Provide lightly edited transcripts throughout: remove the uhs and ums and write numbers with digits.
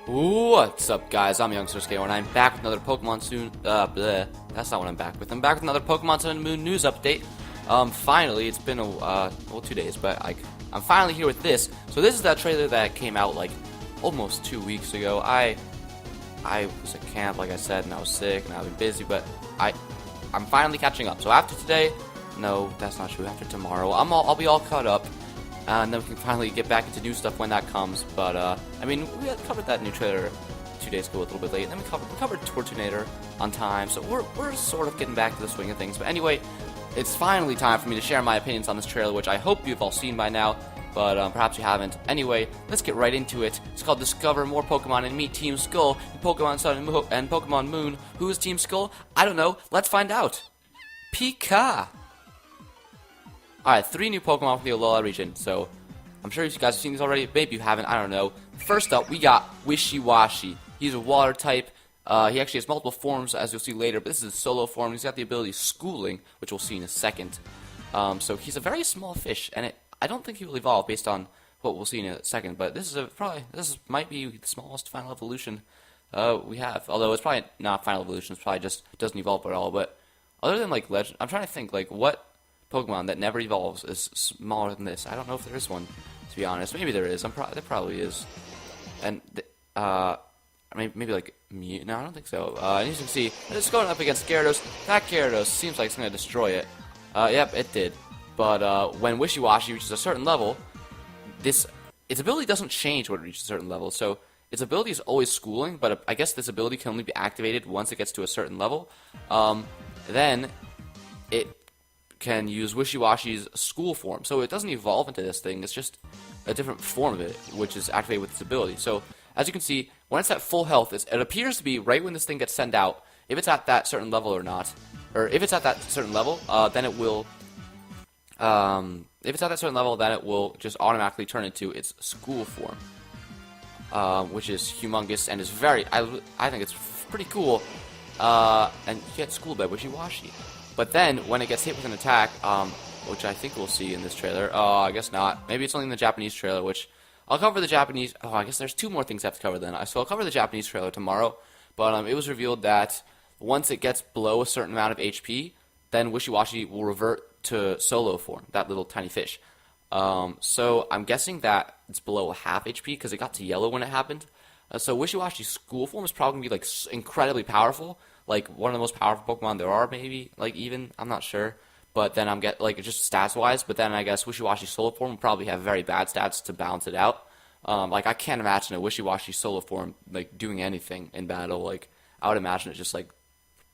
What's up, guys? I'm Youngster Skaymore, and I'm back with another Pokemon Soon. That's not what I'm back with. I'm back with another Pokemon Sun and Moon news update. Finally, it's been well, 2 days, but I'm finally here with this. So this is that trailer that came out like almost 2 weeks ago. I was at camp, like I said, and I was sick, and I've been busy, but I'm finally catching up. So after today, no, that's not true. After tomorrow, I'll be all caught up. And then we can finally get back into new stuff when that comes. But, I mean, we had covered that new trailer 2 days ago, a little bit late. And then we covered Tortunator on time. So we're sort of getting back to the swing of things. But anyway, it's finally time for me to share my opinions on this trailer, which I hope you've all seen by now. But perhaps you haven't. Anyway, let's get right into it. It's called Discover More Pokemon and Meet Team Skull in Pokemon Sun and Pokemon Moon. Who is Team Skull? I don't know. Let's find out. Pika! Alright, 3 new Pokemon from the Alola region, so I'm sure you guys have seen these already. Maybe you haven't, I don't know. First up, we got Wishy Washy. He's a water type. He actually has multiple forms, as you'll see later, but this is his solo form. He's got the ability Schooling, which we'll see in a second. So he's a very small fish, and I don't think he will evolve based on what we'll see in a second, but this might be the smallest final evolution we have. Although it's probably not final evolution, it's probably just doesn't evolve at all. But other than like Legend, I'm trying to think like what Pokemon that never evolves is smaller than this. I don't know if there is one, to be honest. Maybe there is. There probably is. And maybe like Mew. No, I don't think so. And as you can see, it's going up against Gyarados. That Gyarados seems like it's going to destroy it. Yep, it did. But when Wishy Washy reaches a certain level, its ability doesn't change when it reaches a certain level. So its ability is always Schooling, but I guess this ability can only be activated once it gets to a certain level. Then it can use Wishy Washy's school form. So it doesn't evolve into this thing, it's just a different form of it, which is activated with its ability. So as you can see, when it's at full health, it appears to be right when this thing gets sent out. If it's at that certain level or not, or if it's at that certain level, then it will if it's at that certain level, then it will just automatically turn into its school form, which is humongous and is very, I think it's pretty cool, and you get schooled by Wishy Washy. But then, when it gets hit with an attack, which I think we'll see in this trailer, I guess not. Maybe it's only in the Japanese trailer, which I'll cover the Japanese. Oh, I guess there's 2 more things I have to cover then. So I'll cover the Japanese trailer tomorrow. But it was revealed that once it gets below a certain amount of HP, then Wishy Washy will revert to solo form, that little tiny fish. So I'm guessing that it's below a half HP because it got to yellow when it happened. So Wishy Washy's school form is probably going to be like incredibly powerful. Like one of the most powerful Pokemon there are, maybe, like even, I'm not sure. But then just stats wise, but then I guess Wishy Washy solo form will probably have very bad stats to balance it out. Like I can't imagine a Wishy Washy solo form like doing anything in battle. Like I would imagine it just like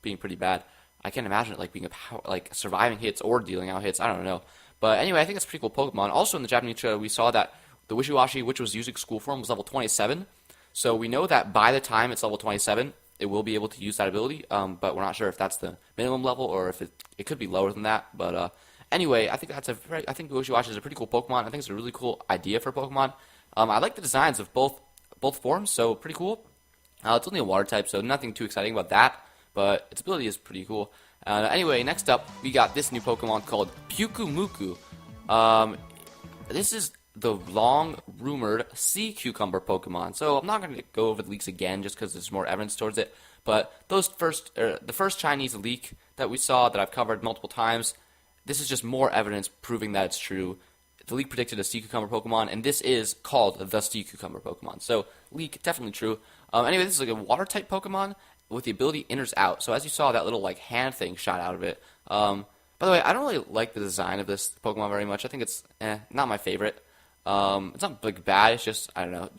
being pretty bad. I can't imagine it like being like surviving hits or dealing out hits. I don't know. But anyway, I think it's a pretty cool Pokemon. Also in the Japanese trailer, we saw that the Wishy Washy, which was using school form, was level 27. So we know that by the time it's level 27, it will be able to use that ability, but we're not sure if that's the minimum level or if it could be lower than that. But anyway, I think I think Wishy Washy is a pretty cool Pokemon. I think it's a really cool idea for Pokemon. I like the designs of both forms, so pretty cool. It's only a water type, so nothing too exciting about that, but its ability is pretty cool. Anyway, next up, we got this new Pokemon called Pyukumuku. This is the long-rumored sea cucumber Pokemon. So I'm not going to go over the leaks again just because there's more evidence towards it. But the first Chinese leak that we saw that I've covered multiple times, this is just more evidence proving that it's true. The leak predicted a sea cucumber Pokemon, and this is called the sea cucumber Pokemon. So leak, definitely true. Anyway, this is like a water-type Pokemon with the ability Enters Out. So as you saw, that little like hand thing shot out of it. By the way, I don't really like the design of this Pokemon very much. I think it's not my favorite. It's not like bad, it's just, I don't know.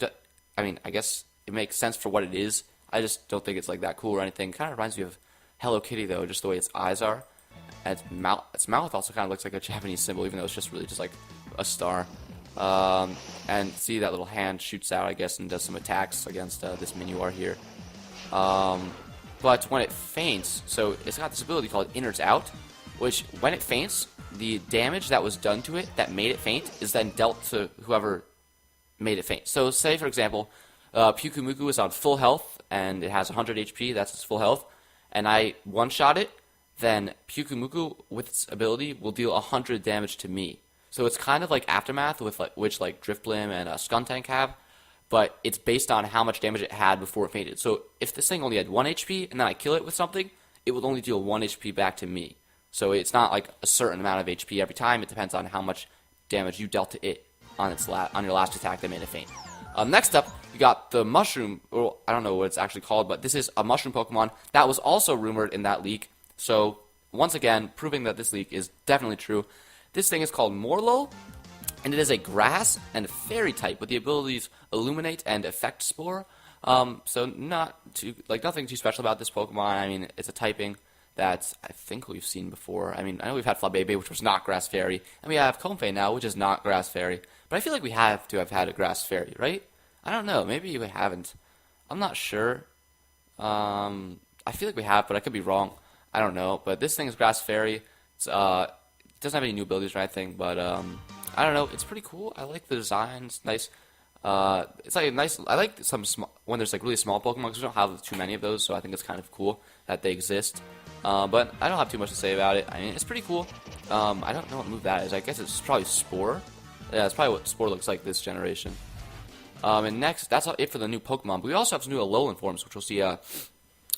I mean, I guess it makes sense for what it is. I just don't think it's like that cool or anything. Kind of reminds me of Hello Kitty though, just the way its eyes are. And its mouth also kind of looks like a Japanese symbol, even though it's just really just like a star. And see that little hand shoots out, I guess, and does some attacks against this Minuar here. But when it faints, so it's got this ability called Enters Out, which when it faints, the damage that was done to it that made it faint is then dealt to whoever made it faint. So say, for example, Pyukumuku is on full health, and it has 100 HP, that's its full health, and I one-shot it, then Pyukumuku, with its ability, will deal 100 damage to me. So it's kind of like Aftermath, which like Drifblim and Skuntank have, but it's based on how much damage it had before it fainted. So if this thing only had 1 HP and then I kill it with something, it will only deal 1 HP back to me. So it's not like a certain amount of HP every time. It depends on how much damage you dealt to it on your last attack that made it faint. Next up, we got the mushroom, or I don't know what it's actually called, but this is a mushroom Pokemon that was also rumored in that leak. So once again, proving that this leak is definitely true. This thing is called Morlo, and it is a grass and fairy type with the abilities Illuminate and Effect Spore. So nothing too special about this Pokemon. I mean, it's a typing that I think we've seen before. I mean, I know we've had Flabébé, which was not Grass Fairy, and we have Comfey now, which is not Grass Fairy. But I feel like we have to have had a Grass Fairy, right? I don't know. Maybe we haven't. I'm not sure. I feel like we have, but I could be wrong. I don't know. But this thing is Grass Fairy. It doesn't have any new abilities or anything, but I don't know. It's pretty cool. I like the design. It's nice. It's like nice. I like when there's like really small Pokemon because we don't have too many of those, so I think it's kind of cool that they exist. But I don't have too much to say about it. I mean, it's pretty cool. I don't know what move that is. I guess it's probably Spore. Yeah, that's probably what Spore looks like this generation. And next, that's it for the new Pokemon. But we also have some new Alolan forms, which we'll see at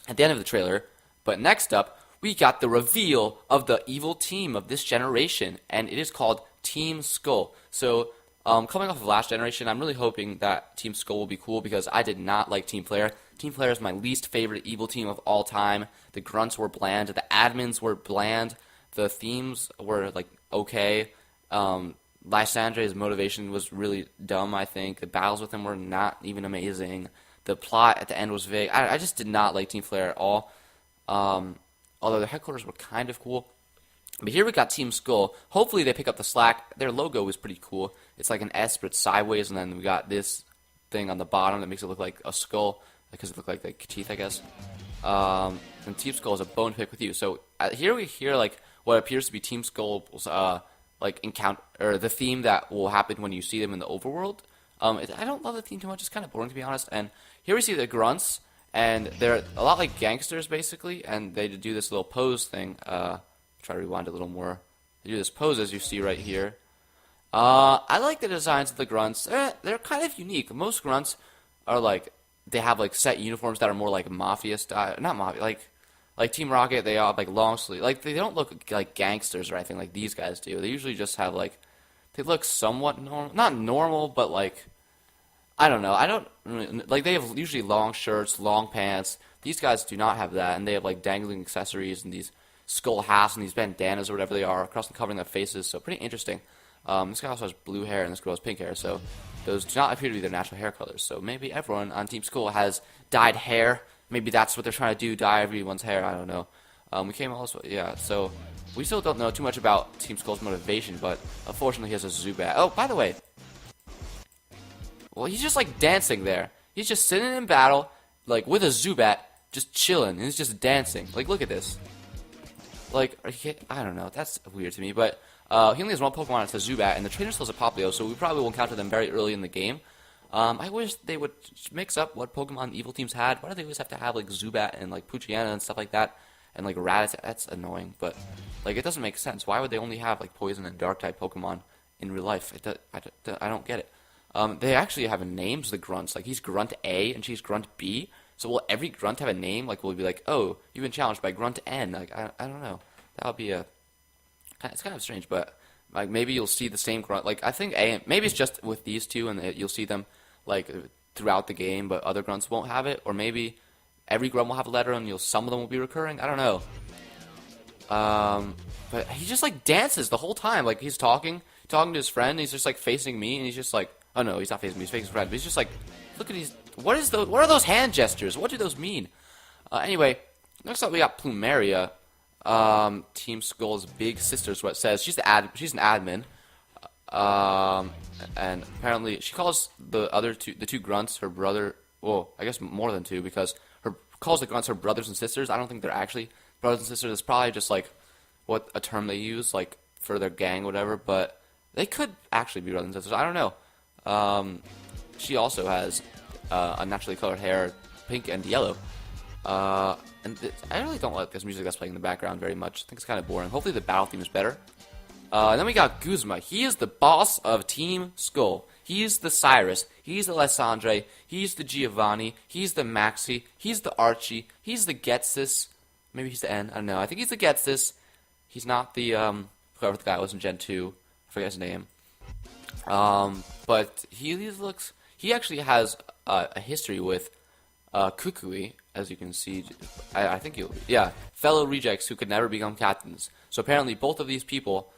the end of the trailer. But next up, we got the reveal of the evil team of this generation, and it is called Team Skull. So, coming off of last generation, I'm really hoping that Team Skull will be cool because I did not like Team Flare. Team Flare is my least favorite evil team of all time. The grunts were bland, the admins were bland, the themes were like okay. Lysandre's motivation was really dumb, I think. The battles with him were not even amazing. The plot at the end was vague. I just did not like Team Flare at all. Although their headquarters were kind of cool. But here we got Team Skull. Hopefully they pick up the slack. Their logo is pretty cool. It's like an S, but it's sideways, and then we got this thing on the bottom that makes it look like a skull, because it looked like teeth, I guess. And Team Skull is a bone pick with you. So here we hear like what appears to be Team Skull's like encounter, or the theme that will happen when you see them in the overworld. I don't love the theme too much. It's kind of boring, to be honest. And here we see the grunts, and they're a lot like gangsters, basically, and they do this little pose thing. Try to rewind a little more. They do this pose, as you see right here. I like the designs of the grunts. They're kind of unique. Most grunts are like, they have like set uniforms that are more like mafia style. Not mafia, like Team Rocket, they all have like long sleeve. Like, they don't look like gangsters or anything like these guys do. They usually just have like, they look somewhat normal. Not normal, but like, I don't know. I don't really, like, they have usually long shirts, long pants. These guys do not have that, and they have like dangling accessories and these skull hats and these bandanas or whatever they are across and covering their faces. So pretty interesting. This guy also has blue hair and this girl has pink hair. So those do not appear to be their natural hair colors. So maybe everyone on Team Skull has dyed hair. Maybe that's what they're trying to do, dye everyone's hair. I don't know. We came also, yeah. So we still don't know too much about Team Skull's motivation, but unfortunately he has a Zubat. Oh, by the way, well, he's just like dancing there. He's just sitting in battle, like with a Zubat, just chilling, and he's just dancing. Like, look at this. Like, I don't know. That's weird to me, but he only has one Pokemon. It's a Zubat, and the trainer still has a Popplio, so we probably will encounter them very early in the game. I wish they would mix up what Pokemon the evil teams had. Why do they always have to have like Zubat and like Poochyena and stuff like that, and like Rattata? That's annoying, but like it doesn't make sense. Why would they only have like Poison and Dark type Pokemon in real life? I don't get it. They actually have names, the grunts. Like, he's Grunt A and she's Grunt B. So will every grunt have a name? Like, will it be like, oh, you've been challenged by Grunt N? Like, I don't know. That would be it's kind of strange, but like maybe you'll see the same grunt. Like, I think maybe it's just with these two, and you'll see them like throughout the game, but other grunts won't have it. Or maybe every grunt will have a letter, and some of them will be recurring. I don't know. But he just like dances the whole time. Like, he's talking to his friend. And he's just like facing me, and he's just like, oh no, he's not facing me. He's facing his friend. But he's just like, look at these. What are those hand gestures? What do those mean? Anyway, next up we got Plumeria. Team Skull's big sister is what it says. She's an admin. And apparently she calls the two grunts her brother. Well, I guess more than two, because calls the grunts her brothers and sisters. I don't think they're actually brothers and sisters. It's probably just like what a term they use, like for their gang, or whatever. But they could actually be brothers and sisters. I don't know. She also has unnaturally colored hair, pink and yellow. And I really don't like this music that's playing in the background very much. I think it's kind of boring. Hopefully the battle theme is better. And then we got Guzman. He is the boss of Team Skull. He's the Cyrus. He's the Lysandre. He's the Giovanni. He's the Maxi. He's the Archie. He's the Getsis. Maybe he's the N. I don't know. I think he's the Getsis. He's not the, whoever the guy was in Gen 2. I forget his name. But he actually has a history with Kukui, as you can see. I think fellow rejects who could never become captains. So apparently both of these people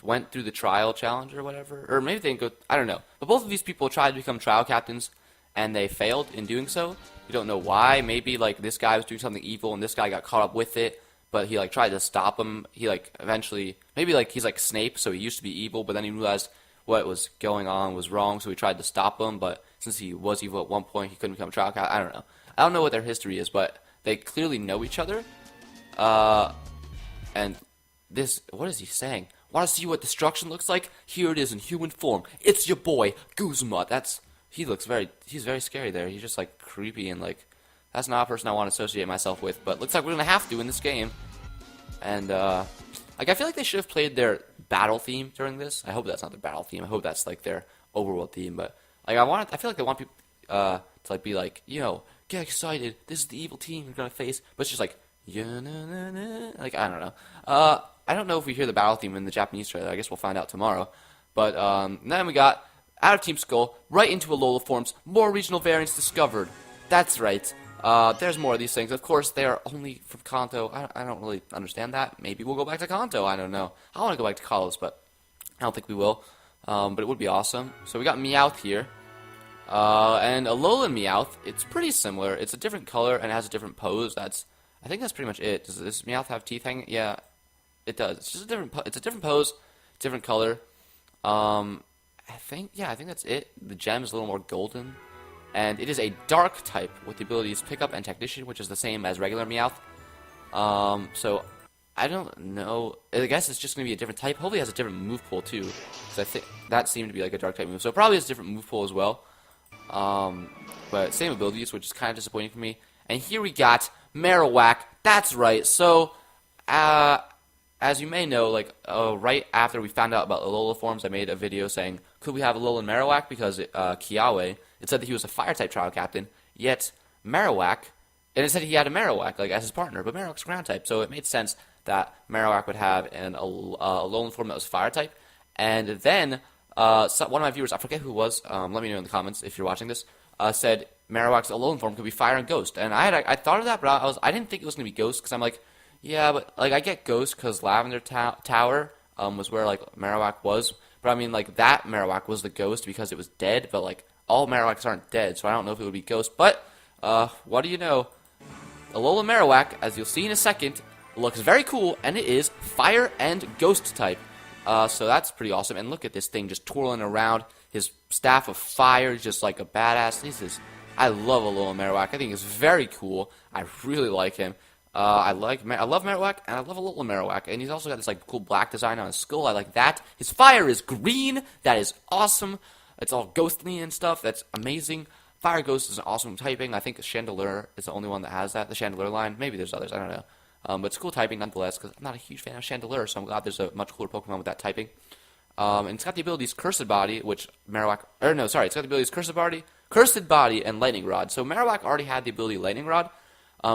went through the trial challenge or whatever, or maybe they didn't go, I don't know. But both of these people tried to become trial captains, and they failed in doing so. You don't know why. Maybe like this guy was doing something evil, and this guy got caught up with it. But he like tried to stop him. He like eventually, maybe like he's like Snape, so he used to be evil, but then he realized what was going on was wrong, so he tried to stop him. But since he was evil at one point, he couldn't become a trial captain. I don't know. I don't know what their history is, but they clearly know each other. And this, what is he saying? Want to see what destruction looks like? Here it is in human form. It's your boy, Guzman. He's very scary there. He's just like creepy and like, that's not a person I want to associate myself with, but looks like we're going to have to in this game. And, like, I feel like they should have played their battle theme during this. I hope that's not their battle theme. I hope that's like their overworld theme, but like, I feel like they want people, to like be like, get excited. This is the evil team you're going to face, but it's just like, like, I don't know. I don't know if we hear the battle theme in the Japanese trailer. I guess we'll find out tomorrow. But then we got out of Team Skull, right into Alola forms, more regional variants discovered. That's right. There's more of these things. Of course, they are only from Kanto. I don't really understand that. Maybe we'll go back to Kanto. I don't know. I want to go back to Kalos, but I don't think we will. But it would be awesome. So we got Meowth here. And Alola and Meowth, it's pretty similar. It's a different color and it has a different pose. I think that's pretty much it. Does this Meowth have teeth hanging? Yeah, it does. It's just it's a different pose, different color. I think that's it. The gem is a little more golden. And it is a dark type with the abilities Pick Up and Technician, which is the same as regular Meowth. So, I don't know. I guess it's just going to be a different type. Hopefully it has a different move pool, too. Because I think that seemed to be like a dark type move. So it probably has a different move pool as well. But same abilities, which is kind of disappointing for me. And here we got Marowak. That's right. So, as you may know, like right after we found out about Alola forms, I made a video saying, could we have Alola and Marowak? Because Kiawe, it said that he was a Fire-type trial captain, yet Marowak, and it said he had a Marowak like as his partner, but Marowak's Ground-type, so it made sense that Marowak would have an Alolan form that was Fire-type. And then one of my viewers, I forget who it was, let me know in the comments if you're watching this, said Marowak's Alolan form could be Fire and Ghost. And I thought of that, but I didn't think it was going to be Ghost, because I'm like, yeah, but like I get Ghost because Lavender Tower was where like Marowak was, but I mean like that Marowak was the Ghost because it was dead, but like all Marowaks aren't dead, so I don't know if it would be Ghost. But what do you know? Alola Marowak, as you'll see in a second, looks very cool, and it is Fire and Ghost type. So that's pretty awesome. And look at this thing just twirling around. His staff of fire is just like a badass. I love Alola Marowak. I think it's very cool. I really like him. I love Marowak, and I love Alola Marowak, and he's also got this like cool black design on his skull. I like that. His fire is green. That is awesome. It's all ghostly and stuff. That's amazing. Fire Ghost is an awesome typing. I think Chandelure is the only one that has that. The Chandelure line. Maybe there's others. I don't know. But it's cool typing nonetheless, because I'm not a huge fan of Chandelure, so I'm glad there's a much cooler Pokemon with that typing. And it's got the abilities Cursed Body, which Marowak... it's got the abilities Cursed Body, and Lightning Rod. So Marowak already had the ability Lightning Rod,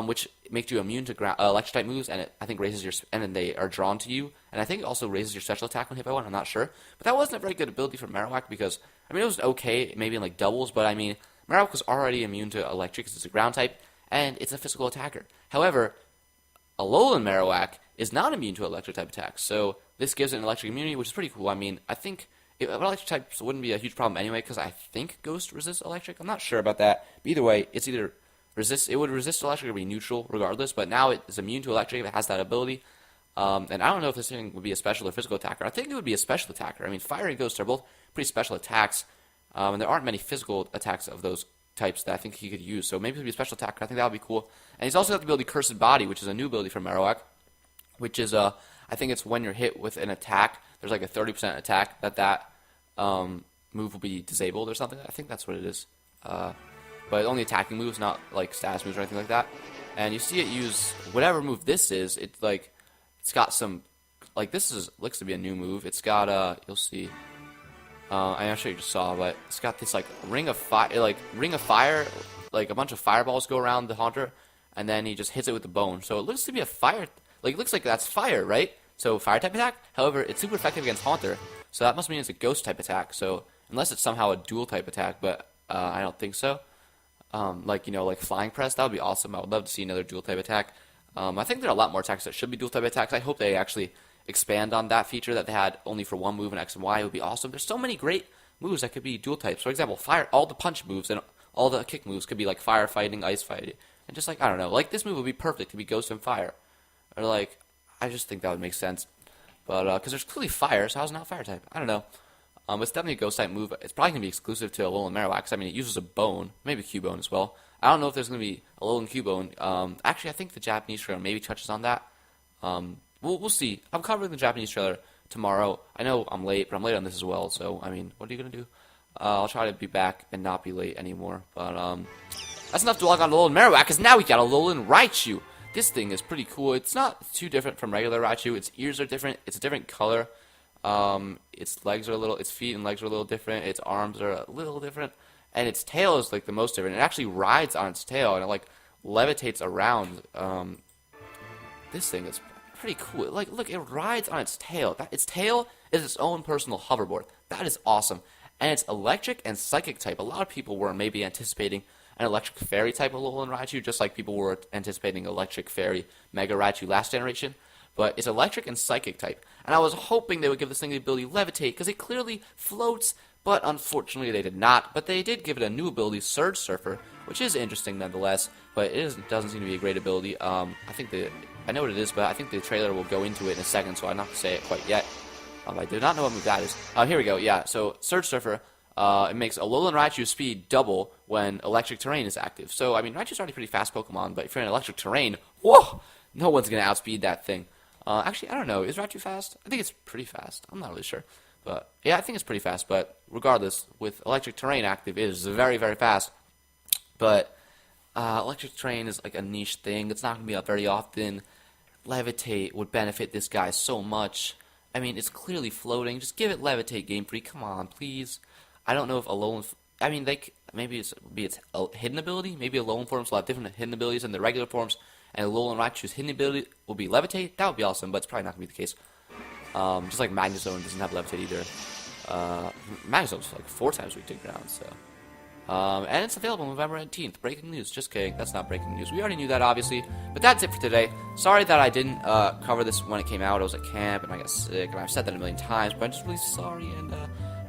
which makes you immune to electric-type moves, and it, I think, raises your... And then they are drawn to you. And I think it also raises your special attack when hit by one. I'm not sure. But that wasn't a very good ability for Marowak, because... I mean, it was okay, maybe in, like, doubles, but, I mean, Marowak was already immune to electric, because it's a ground type, and it's a physical attacker. However, Alolan Marowak is not immune to electric-type attacks, so this gives it an electric immunity, which is pretty cool. I mean, I think electric types wouldn't be a huge problem anyway, because I think Ghost resists electric. I'm not sure about that. But either way, it's either it would resist electric or be neutral regardless, but now it is immune to electric if it has that ability. And I don't know if this thing would be a special or physical attacker. I think it would be a special attacker. I mean, Fire and Ghost are both pretty special attacks, and there aren't many physical attacks of those types that I think he could use, so maybe it would be a special attacker. I think that would be cool. And he's also got the ability Cursed Body, which is a new ability for Marowak, which is, I think it's when you're hit with an attack, there's like a 30% attack that move will be disabled or something. I think that's what it is. But only attacking moves, not like status moves or anything like that. And you see it use whatever move this is. It's like, it's got some, like this looks to be a new move. It's got, you'll see. I'm sure you just saw, but it's got this like ring of fire, like a bunch of fireballs go around the Haunter, and then he just hits it with the bone. So it looks to be a fire, like it looks like that's fire, right? So fire type attack. However, it's super effective against Haunter, so that must mean it's a ghost type attack. So unless it's somehow a dual type attack, but I don't think so. Like like flying press, that would be awesome. I would love to see another dual type attack. I think there are a lot more attacks that should be dual type attacks. I hope they actually expand on that feature that they had only for one move in X and Y. It would be awesome. There's so many great moves that could be dual types. For example, fire, all the punch moves and all the kick moves could be like fire fighting, ice fighting, and just like I don't know, like this move would be perfect to be ghost and fire, or like I just think that would make sense. But because there's clearly fire, so how's it not fire type? I don't know. It's definitely a ghost type move. It's probably gonna be exclusive to Alolan Marowak. I mean, it uses a bone, maybe a Cubone as well. I don't know if there's gonna be Alolan Cubone. Actually, I think the Japanese trailer maybe touches on that. We'll see. I'm covering the Japanese trailer tomorrow. I know I'm late, but I'm late on this as well. So I mean, what are you gonna do? I'll try to be back and not be late anymore. But that's enough to log on to Alolan Marowak, because now we got a Alolan Raichu. This thing is pretty cool. It's not too different from regular Raichu. Its ears are different. It's a different color. Its legs are its feet and legs are a little different. Its arms are a little different, and its tail is like the most different. It actually rides on its tail and it like levitates around. This thing is pretty cool. Like, look, it rides on its tail. Its tail is its own personal hoverboard. That is awesome. And it's electric and psychic type. A lot of people were maybe anticipating an electric fairy type of Alolan Raichu, just like people were anticipating electric fairy Mega Raichu last generation. But it's electric and psychic type. And I was hoping they would give this thing the ability to levitate, because it clearly floats, but unfortunately they did not. But they did give it a new ability, Surge Surfer, which is interesting nonetheless, but it doesn't seem to be a great ability. I know what it is, but I think the trailer will go into it in a second, so I'm not going to say it quite yet. I do not know what move that is. Here we go, yeah, so Surge Surfer, it makes Alolan Raichu's speed double when electric terrain is active. So, I mean, Raichu's already a pretty fast Pokemon, but if you're in electric terrain, whoa, no one's going to outspeed that thing. Actually, I don't know. Is Raichu fast? I think it's pretty fast. I'm not really sure. But, yeah, I think it's pretty fast. But, regardless, with electric terrain active, it is very, very fast. But, electric terrain is like a niche thing. It's not going to be up very often. Levitate would benefit this guy so much. I mean, it's clearly floating. Just give it Levitate, Game Freak. Come on, please. I don't know if Alolan... I mean, maybe it's a hidden ability. Maybe Alolan forms will have different hidden abilities than the regular forms. And Alolan Raichu's hidden ability will be Levitate. That would be awesome, but it's probably not going to be the case. Just like Magnezone doesn't have Levitate either. Magnezone's like 4 times we dig ground, so... and it's available November 18th. Breaking news. Just kidding. That's not breaking news. We already knew that, obviously. But that's it for today. Sorry that I didn't cover this when it came out. I was at camp, and I got sick, and I've said that a million times, but I'm just really sorry, and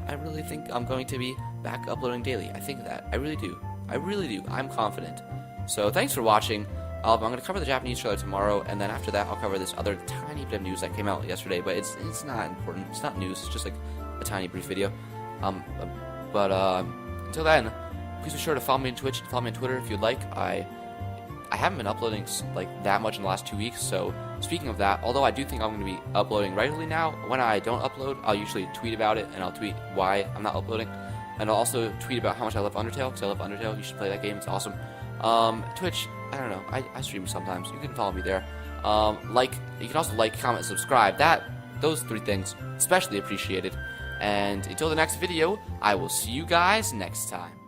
I really think I'm going to be back uploading daily. I think that. I really do. I really do. I'm confident. So, thanks for watching. I'm going to cover the Japanese trailer tomorrow, and then after that, I'll cover this other tiny bit of news that came out yesterday, but it's not important. It's not news. It's just like a tiny brief video. Until then, please be sure to follow me on Twitch and follow me on Twitter if you'd like. I haven't been uploading like that much in the last 2 weeks, so speaking of that, although I do think I'm going to be uploading regularly now, when I don't upload, I'll usually tweet about it, and I'll tweet why I'm not uploading, and I'll also tweet about how much I love Undertale, because I love Undertale. You should play that game. It's awesome. Twitch, I don't know. I stream sometimes. You can follow me there. You can also like, comment, subscribe. Those 3 things, especially appreciated. And until the next video, I will see you guys next time.